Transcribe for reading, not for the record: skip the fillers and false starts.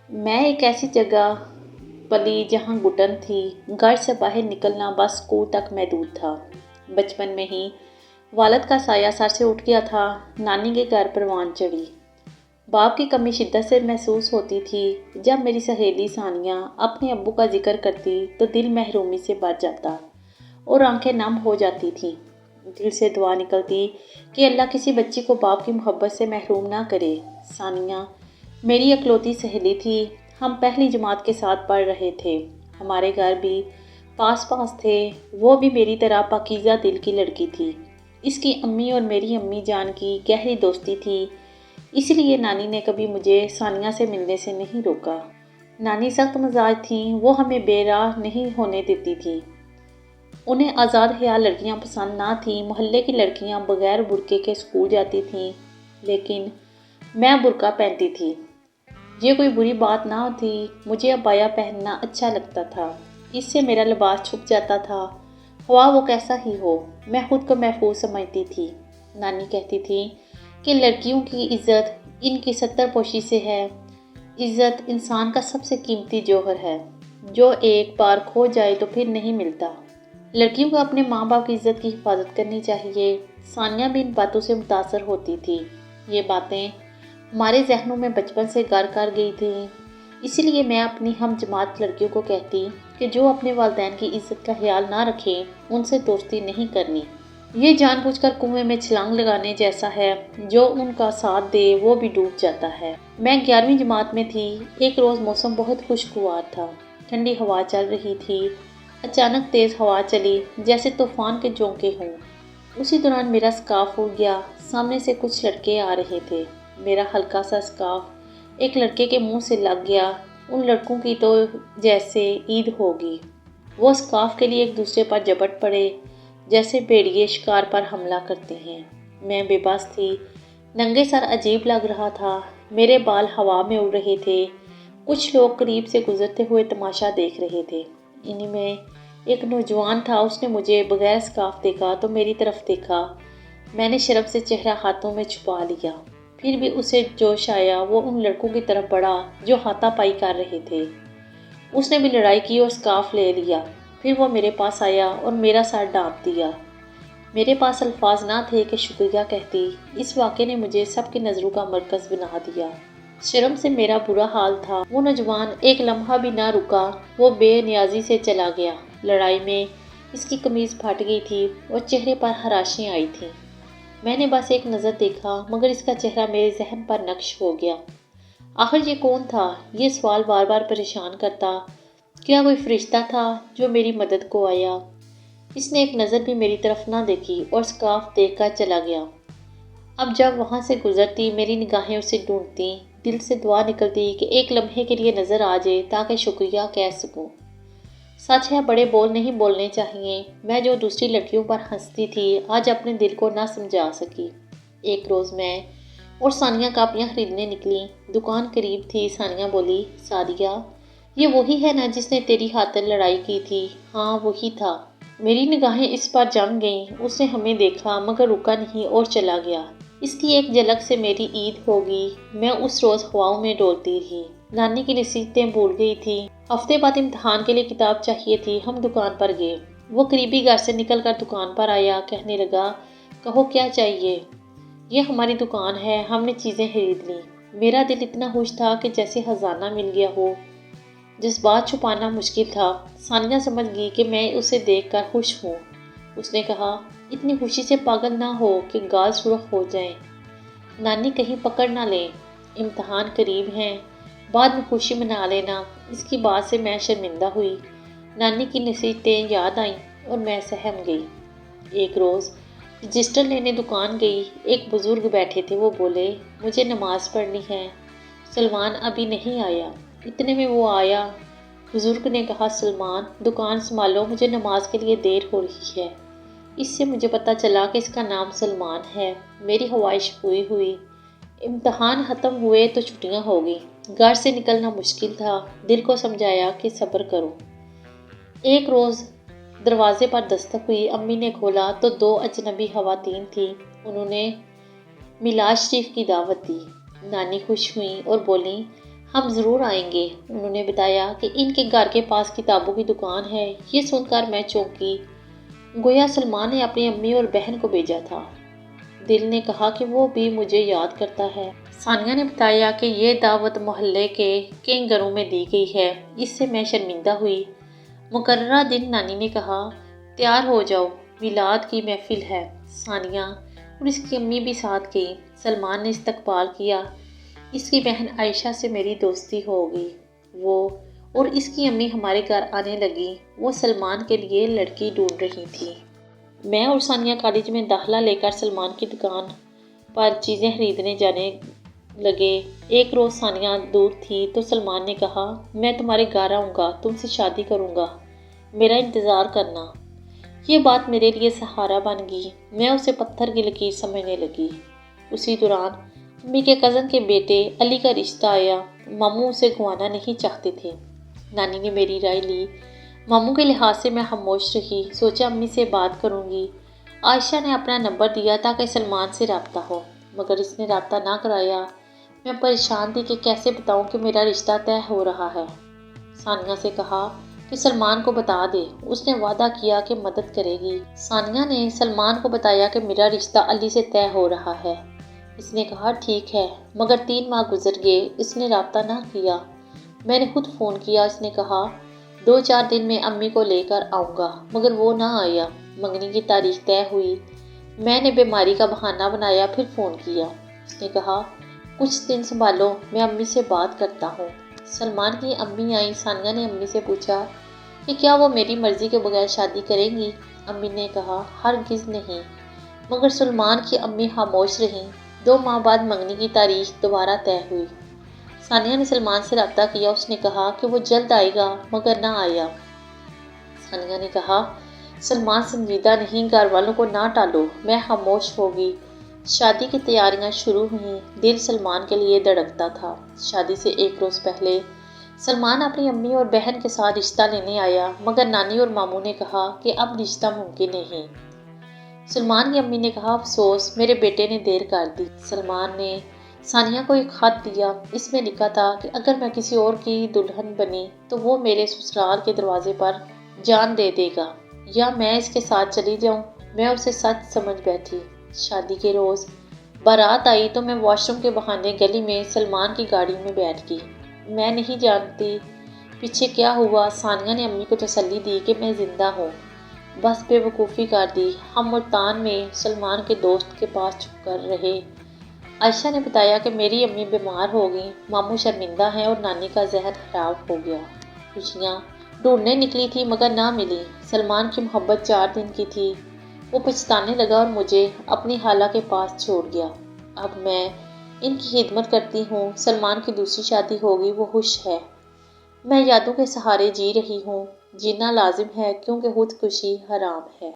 میں ایک ایسی جگہ پلی جہاں گھٹن تھی، گھر سے باہر نکلنا بس اسکول تک محدود تھا۔ بچپن میں ہی والد کا سایہ سر سے اٹھ گیا تھا، نانی کے گھر پروان چڑھی۔ باپ کی کمی شدت سے محسوس ہوتی تھی۔ جب میری سہیلی ثانیہ اپنے ابو کا ذکر کرتی تو دل محرومی سے بھر جاتا اور آنکھیں نم ہو جاتی تھیں۔ دل سے دعا نکلتی کہ اللہ کسی بچی کو باپ کی محبت سے محروم نہ کرے۔ ثانیہ میری اکلوتی سہیلی تھی۔ ہم پہلی جماعت کے ساتھ پڑھ رہے تھے۔ ہمارے گھر بھی پاس پاس تھے۔ وہ بھی میری طرح پاکیزہ دل کی لڑکی تھی۔ اس کی امی اور میری امی جان کی گہری دوستی تھی، اس لیے نانی نے کبھی مجھے ثانیہ سے ملنے سے نہیں روکا۔ نانی سخت مزاج تھیں، وہ ہمیں بے راہ نہیں ہونے دیتی تھیں۔ انہیں آزاد خیال لڑکیاں پسند نہ تھیں۔ محلے کی لڑکیاں بغیر برقعے کے اسکول جاتی تھیں، لیکن میں برقع پہنتی تھی۔ یہ کوئی بری بات نہ تھی، مجھے عبایا پہننا اچھا لگتا تھا، اس سے میرا لباس چھپ جاتا تھا، خواہ وہ کیسا ہی ہو۔ میں خود کو محفوظ سمجھتی تھی۔ نانی کہتی تھی کہ لڑکیوں کی عزت ان کی ستر پوشی سے ہے۔ عزت انسان کا سب سے قیمتی جوہر ہے، جو ایک بار کھو جائے تو پھر نہیں ملتا۔ لڑکیوں کو اپنے ماں باپ کی عزت کی حفاظت کرنی چاہیے۔ ثانیہ بھی ان باتوں سے متاثر ہوتی تھی۔ یہ باتیں ہمارے ذہنوں میں بچپن سے گھر کر گئی تھیں، اسی لیے میں اپنی ہم جماعت لڑکیوں کو کہتی کہ جو اپنے والدین کی عزت کا خیال نہ رکھیں ان سے دوستی نہیں کرنی۔ یہ جان بوجھ کر کنویں میں چھلانگ لگانے جیسا ہے، جو ان کا ساتھ دے وہ بھی ڈوب جاتا ہے۔ میں 11ویں جماعت میں تھی۔ ایک روز موسم بہت خوشگوار تھا، ٹھنڈی ہوا چل رہی تھی۔ اچانک تیز ہوا چلی، جیسے طوفان کے جھونکے ہوں۔ اسی دوران میرا اسکارف اڑ گیا۔ سامنے سے کچھ لڑکے آ رہے تھے۔ میرا ہلکا سا اسکارف ایک لڑکے کے منہ سے لگ گیا۔ ان لڑکوں کی تو جیسے عید ہوگی۔ وہ اسکارف کے لیے ایک دوسرے پر جھپٹ پڑے، جیسے بھیڑیے شکار پر حملہ کرتے ہیں۔ میں بے بس تھی۔ ننگے سر عجیب لگ رہا تھا۔ میرے بال ہوا میں اڑ رہے تھے۔ کچھ لوگ قریب سے گزرتے ہوئے تماشا دیکھ رہے تھے۔ انہی میں ایک نوجوان تھا، اس نے مجھے بغیر اسکارف دیکھا تو میری طرف دیکھا۔ میں نے شرم سے چہرہ ہاتھوں میں چھپا لیا۔ پھر بھی اسے جوش آیا، وہ ان لڑکوں کی طرف بڑھا جو ہاتھا پائی کر رہے تھے۔ اس نے بھی لڑائی کی اور اسکارف لے لیا۔ پھر وہ میرے پاس آیا اور میرا سر ڈانپ دیا۔ میرے پاس الفاظ نہ تھے کہ شکریہ کہتی۔ اس واقعے نے مجھے سب کی نظروں کا مرکز بنا دیا۔ شرم سے میرا برا حال تھا۔ وہ نوجوان ایک لمحہ بھی نہ رکا، وہ بے نیازی سے چلا گیا۔ لڑائی میں اس کی قمیض پھٹ گئی تھی اور چہرے پر خراشیاں آئی تھیں۔ میں نے بس ایک نظر دیکھا، مگر اس کا چہرہ میرے ذہن پر نقش ہو گیا۔ آخر یہ کون تھا؟ یہ سوال بار بار پریشان کرتا۔ کیا کوئی فرشتہ تھا جو میری مدد کو آیا؟ اس نے ایک نظر بھی میری طرف نہ دیکھی اور اسکارف دیکھ کر چلا گیا۔ اب جب وہاں سے گزرتی میری نگاہیں اسے ڈھونڈتی، دل سے دعا نکلتی کہ ایک لمحے کے لیے نظر آ جائے تاکہ شکریہ کہہ سکوں۔ سچ ہے، بڑے بول نہیں بولنے چاہیے۔ میں جو دوسری لڑکیوں پر ہنستی تھی، آج اپنے دل کو نہ سمجھا سکی۔ ایک روز میں اور ثانیہ کاپیاں خریدنے نکلی۔ دکان قریب تھی۔ ثانیہ بولی، سعدیہ، یہ وہی ہے نا جس نے تیری خاطر لڑائی کی تھی؟ ہاں وہی تھا۔ میری نگاہیں اس پر جم گئیں۔ اس نے ہمیں دیکھا مگر رکا نہیں اور چلا گیا۔ اس کی ایک جھلک سے میری عید ہوگی۔ میں اس روز خواہوں میں ڈولتی رہی۔ نانی کی نصیحتیں بھول گئی تھی۔ ہفتے بعد امتحان کے لیے کتاب چاہیے تھی۔ ہم دکان پر گئے۔ وہ قریبی گھر سے نکل کر دکان پر آیا، کہنے لگا، کہو کیا چاہیے؟ یہ ہماری دکان ہے۔ ہم نے چیزیں خرید لیں۔ میرا دل اتنا خوش تھا کہ جیسے خزانہ مل گیا ہو۔ جذبات چھپانا مشکل تھا۔ ثانیہ سمجھ گئی کہ میں اسے دیکھ کر خوش ہوں۔ اس نے کہا، اتنی خوشی سے پاگل نہ ہو کہ گال سرخ ہو جائیں۔ نانی کہیں پکڑ نہ لیں۔ امتحان قریب ہیں، بعد میں خوشی منا لینا۔ اس کی بات سے میں شرمندہ ہوئی۔ نانی کی نصیحتیں یاد آئیں اور میں سہم گئی۔ ایک روز رجسٹر لینے دکان گئی۔ ایک بزرگ بیٹھے تھے۔ وہ بولے، مجھے نماز پڑھنی ہے، سلمان ابھی نہیں آیا۔ اتنے میں وہ آیا۔ بزرگ نے کہا، سلمان دکان سنبھالو، مجھے نماز کے لیے دیر ہو رہی ہے۔ اس سے مجھے پتہ چلا کہ اس کا نام سلمان ہے۔ میری خواہش پوری ہوئی۔ امتحان ختم ہوئے تو چھٹیاں ہو گئیں۔ گھر سے نکلنا مشکل تھا۔ دل کو سمجھایا کہ صبر کرو۔ ایک روز دروازے پر دستک ہوئی۔ امی نے کھولا تو دو اجنبی خواتین تھیں۔ انہوں نے میلاد شریف کی دعوت دی۔ نانی خوش ہوئیں اور بولیں، ہم ضرور آئیں گے۔ انہوں نے بتایا کہ ان کے گھر کے پاس کتابوں کی دکان ہے۔ یہ سن کر میں چونکی، گویا سلمان نے اپنی امی اور بہن کو بھیجا تھا۔ دل نے کہا کہ وہ بھی مجھے یاد کرتا ہے۔ ثانیہ نے بتایا کہ یہ دعوت محلے کے کئی گھروں میں دی گئی ہے۔ اس سے میں شرمندہ ہوئی۔ مقررہ دن نانی نے کہا، تیار ہو جاؤ، میلاد کی محفل ہے۔ ثانیہ اور اس کی امی بھی ساتھ گئیں۔ سلمان نے استقبال کیا۔ اس کی بہن عائشہ سے میری دوستی ہو گئی۔ وہ اور اس کی امی ہمارے گھر آنے لگیں۔ وہ سلمان کے لیے لڑکی ڈھونڈ رہی تھی۔ میں اور ثانیہ کالج میں داخلہ لے کر سلمان کی دکان پر چیزیں خریدنے جانے لگے۔ ایک روز ثانیہ دور تھی تو سلمان نے کہا، میں تمہارے گھر آؤں گا، تم سے شادی کروں گا، میرا انتظار کرنا۔ یہ بات میرے لیے سہارا بن گئی۔ میں اسے پتھر کی لکیر سمجھنے لگی۔ اسی دوران امی کے کزن کے بیٹے علی کا رشتہ آیا۔ ماموں اسے گنوانا نہیں چاہتے تھے۔ نانی نے میری رائے لی۔ ماموں کے لحاظ سے میں خاموش رہی۔ سوچا امی سے بات کروں گی۔ عائشہ نے اپنا نمبر دیا تاکہ سلمان سے رابطہ ہو، مگر اس نے رابطہ نہ کرایا۔ میں پریشان تھی کہ کیسے بتاؤں کہ میرا رشتہ طے ہو رہا ہے۔ ثانیہ سے کہا کہ سلمان کو بتا دے۔ اس نے وعدہ کیا کہ مدد کرے گی۔ ثانیہ نے سلمان کو بتایا کہ میرا رشتہ علی سے طے ہو رہا ہے۔ اس نے کہا ٹھیک ہے، مگر 3 ماہ گزر گئے، اس نے رابطہ نہ کیا۔ میں نے خود فون کیا۔ اس نے کہا 2-4 دن میں امی کو لے کر آؤں گا، مگر وہ نہ آیا۔ منگنی کی تاریخ طے ہوئی۔ میں نے بیماری کا بہانہ بنایا، پھر فون کیا۔ اس نے کہا کچھ دن سنبھالو، میں امی سے بات کرتا ہوں۔ سلمان کی امی آئیں۔ ثانیہ نے امی سے پوچھا کہ کیا وہ میری مرضی کے بغیر شادی کریں گی؟ امی نے کہا ہرگز نہیں، مگر سلمان کی امی خاموش رہیں۔ 2 ماہ بعد منگنی کی تاریخ دوبارہ طے ہوئی۔ ثانیہ نے سلمان سے رابطہ کیا۔ اس نے کہا کہ وہ جلد آئے گا، مگر نہ آیا۔ ثانیہ نے کہا سلمان سنجیدہ نہیں، گھر والوں کو نہ ٹالو۔ میں خاموش ہو گئی۔ شادی کی تیاریاں شروع ہوئیں۔ دل سلمان کے لیے دھڑکتا تھا۔ شادی سے 1 روز پہلے سلمان اپنی امی اور بہن کے ساتھ رشتہ لینے آیا، مگر نانی اور ماموں نے کہا کہ اب رشتہ ممکن نہیں۔ سلمان کی امی نے کہا افسوس، میرے بیٹے نے دیر کر دی۔ سلمان نے ثانیہ کو ایک خط دیا۔ اس میں لکھا تھا کہ اگر میں کسی اور کی دلہن بنی تو وہ میرے سسرال کے دروازے پر جان دے دے گا، یا میں اس کے ساتھ چلی جاؤں۔ میں اسے سچ سمجھ بیٹھی۔ شادی کے روز بارات آئی تو میں واش روم کے بہانے گلی میں سلمان کی گاڑی میں بیٹھ گئی۔ میں نہیں جانتی پیچھے کیا ہوا۔ ثانیہ نے امی کو تسلی دی کہ میں زندہ ہوں۔ بس بے وقوفی کر دی۔ ہم ملتان میں سلمان کے دوست کے پاس چھپ کر رہے۔ عائشہ نے بتایا کہ میری امی بیمار ہو گئیں، ماموں شرمندہ ہیں اور نانی کا ذہن خراب ہو گیا۔ خوشیاں ڈھونڈنے نکلی تھی مگر نہ ملی۔ سلمان کی محبت 4 دن کی تھی۔ وہ پچھتانے لگا اور مجھے اپنی خالہ کے پاس چھوڑ گیا۔ اب میں ان کی خدمت کرتی ہوں۔ سلمان کی دوسری شادی ہوگی، وہ خوش ہے۔ میں یادوں کے سہارے جی رہی ہوں۔ جینا لازم ہے کیونکہ خودکشی حرام ہے۔